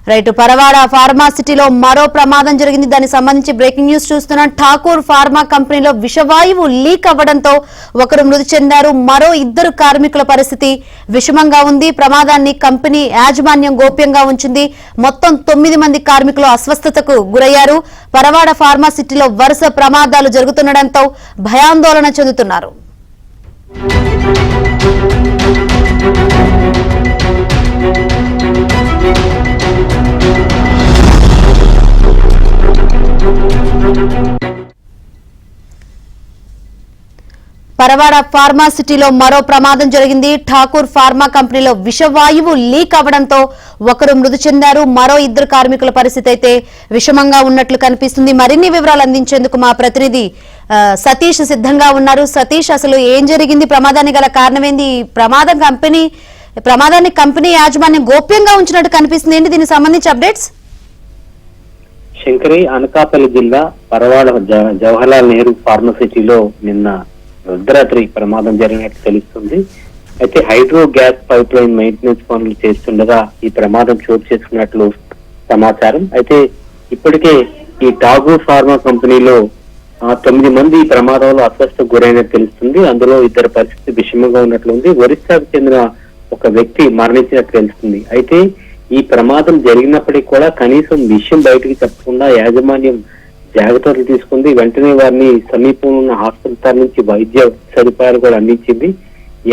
Right Paravada ఫార్మాసిటీలో మరో ప్రమాదం జరిగింది. దానికి సంబంధించి బ్రేకింగ్ న్యూస్ చూస్తున్నాం. ఠాకూర్ ఫార్మా కంపెనీలో విషవాయువు లీక్ అవ్వడంతో ఒకరు మృతి చెందారు. మరో 2 కార్మికుల పరిస్థితి విషమంగా ఉంది. ప్రమాదాన్ని కంపెనీ యాజమాన్యం గోప్యంగా ఉంచింది. మొత్తం 9 మంది కార్మికులు అస్వస్థతకు గురయ్యారు. పరవాడ ఫార్మాసిటీలో వరుస ప్రమాదాలు జరుగుతుండటంతో భయాందోళన చెందుతున్నారు. పరవాడ ఫార్మాసిటీలో మరో ప్రమాదం జరిగింది. ఠాకూర్ ఫార్మా కంపెనీలో విషవాయువు లీక్ అవ్వడంతో ఒకరు మృతి చెందారు. మరో 2 కార్మికుల పరిస్థితి అయితే విషమంగా ఉన్నట్లు కనిపిస్తుంది. మరిన్ని వివరాలు అందించేందుకు మా ప్రతినిధి సతీష్ సిద్ధంగా ఉన్నారు. సతీష్, అసలు ఏం జరిగింది? ప్రమాదానికి గల కారణమేంది? ప్రమాదాన్ని కంపెనీ యాజమాన్యం గోప్యంగా ఉంచినట్టు కనిపిస్తుంది. ఏంటి దీనికి సంబంధించి అప్డేట్స్? శంకరి, అనకాపల్లి జిల్లా పరవాడ జవహర్లాల్ నెహ్రూ ఫార్మసిటీలో నిన్న అర్ధరాత్రి ప్రమాదం జరిగినట్లు తెలుస్తుంది. అయితే hydro gas pipe line maintenance పనులు చేస్తుండగా ఈ ప్రమాదం చోటు చేసుకున్నట్లు సమాచారం. అయితే ఇప్పటికే ఈ ఠాకూర్ ఫార్మా కంపెనీలో 9 మంది ఈ ప్రమాదంలో అస్వస్థకు గురైనట్టు తెలుస్తుంది. అందులో 2 పరిస్థితి విషమంగా ఉన్నట్లు ఉంది. ఒరిస్సాకు చెందిన ఒక వ్యక్తి మరణించినట్టు తెలుస్తుంది. అయితే ఈ ప్రమాదం జరిగినప్పటికీ కూడా కనీసం విషయం బయటకు చెప్పకుండా యాజమాన్యం జాగ్రత్తలు తీసుకుంది. వెంటనే వారిని సమీపంలో ఉన్న హాస్పిటల్ నుంచి వైద్య సదుపాయాలు కూడా అందించింది.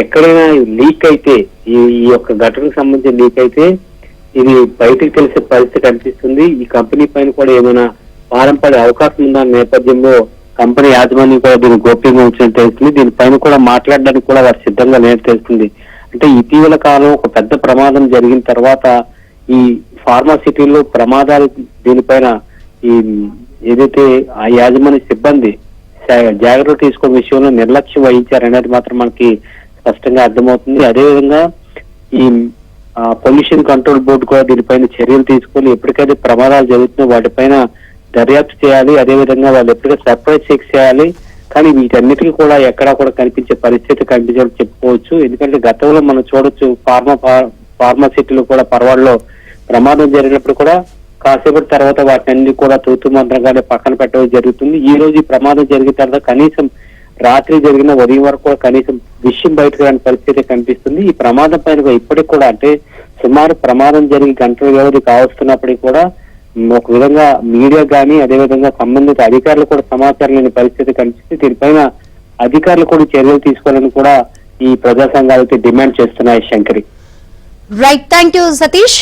ఎక్కడైనా లీక్ అయితే ఈ యొక్క ఘటనకు సంబంధించిన లీక్ అయితే ఇది బయటకు తెలిసే పరిస్థితి కనిపిస్తుంది. ఈ కంపెనీ పైన కూడా ఏమైనా భారం పడే అవకాశం ఉందన్న నేపథ్యంలో కంపెనీ యాజమాన్యం కూడా దీన్ని గోప్యంగా ఉంచినట్టు తెలుస్తుంది. దీనిపైన కూడా మాట్లాడడానికి కూడా వారు సిద్ధంగా లేనట్టు తెలుస్తుంది. అంటే ఇటీవల కాలం ఒక పెద్ద ప్రమాదం జరిగిన తర్వాత ఈ ఫార్మాసిటీలో ప్రమాదాలు దీనిపైన ఈ ఏదైతే ఆ యాజమాన్య సిబ్బంది జాగ్రత్తలు తీసుకునే విషయంలో నిర్లక్ష్యం వహించారనేది మాత్రం మనకి స్పష్టంగా అర్థమవుతుంది. అదేవిధంగా ఈ పొల్యూషన్ కంట్రోల్ బోర్డు కూడా దీనిపైన చర్యలు తీసుకొని ఎప్పటికైతే ప్రమాదాలు జరుగుతున్నాయో వాటిపైన దర్యాప్తు చేయాలి. అదేవిధంగా వాళ్ళు ఎప్పటికైతే సర్ప్రైజ్ చెక్ చేయాలి. కానీ వీటన్నిటికీ కూడా ఎక్కడా కూడా కనిపించే పరిస్థితి కనిపించాలని చెప్పుకోవచ్చు. ఎందుకంటే గతంలో మనం చూడొచ్చు ఫార్మాసిటీలో కూడా పరవాడలో ప్రమాదం జరిగినప్పుడు కూడా కాసేపటి తర్వాత వాటిని కూడా తూతు మంత్రంగానే పక్కన పెట్టడం జరుగుతుంది. ఈ రోజు ఈ ప్రమాదం జరిగిన తర్వాత కనీసం రాత్రి జరిగిన ఉదయం వరకు కూడా కనీసం విషయం బయటకు రాని పరిస్థితి కనిపిస్తుంది. ఈ ప్రమాదం పైన ఇప్పటికి కూడా అంటే సుమారు ప్రమాదం జరిగి గంటల వ్యవధి కావస్తున్నప్పటికీ కూడా ఒక విధంగా మీడియా కానీ అదేవిధంగా సంబంధిత అధికారులు కూడా సమాచారం లేని పరిస్థితి కనిపిస్తుంది. దీనిపైన అధికారులు కూడా చర్యలు తీసుకోవాలని కూడా ఈ ప్రజా సంఘాలతో డిమాండ్ చేస్తున్నాయి. Shankari, right, thank you Satish.